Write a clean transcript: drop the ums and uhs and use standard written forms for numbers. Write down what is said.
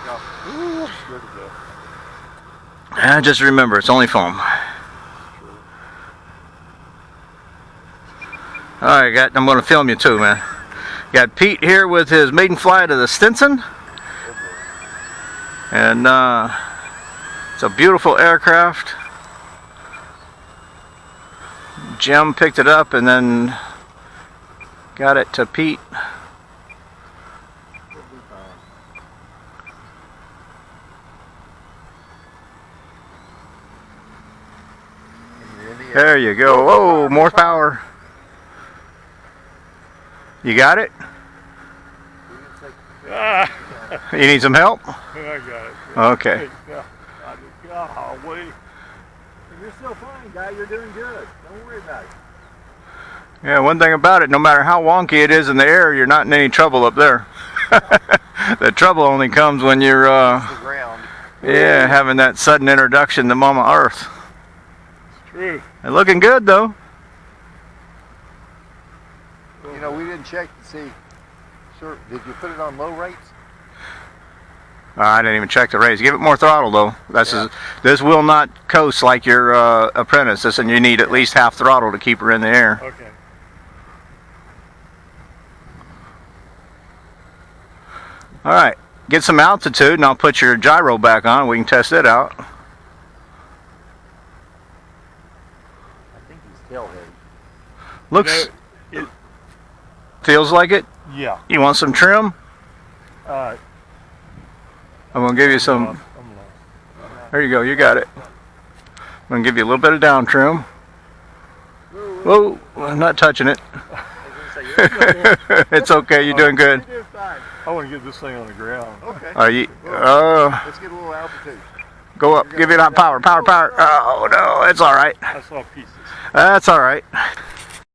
Ooh, good to go. And just remember, it's only foam. Alright, I'm going to film you too, man. Got Pete here with his maiden flight of the Stinson. And it's a beautiful aircraft. Jim picked it up and then got it to Pete. There you go. Whoa, more power. You got it? You need some help? I got it. Okay. Golly. You're still fine, guy. You're doing good. Don't worry about it. Yeah, one thing about it, no matter how wonky it is in the air, you're not in any trouble up there. The trouble only comes when you're yeah, having that sudden introduction to Mama Earth. It's true. They're looking good though. You know, we didn't check to see. Sure, did you put it on low rates? I didn't even check the raise. Give it more throttle though. This will not coast like your apprentice. And you need at least half throttle to keep her in the air. Okay. All right, get some altitude and I'll put your gyro back on. We can test it out. I think he's tailhead. Looks, feels like it. Yeah. You want some trim? I'm gonna give you some. There you go. You got it. I'm gonna give you a little bit of down trim. Whoa! I'm not touching it. It's okay. You're doing good. I want to get this thing on the ground. Okay. Are you? Let's get a little altitude. Go up. Give it that power. Power. Power. Oh no, it's all right. I saw pieces. That's all right.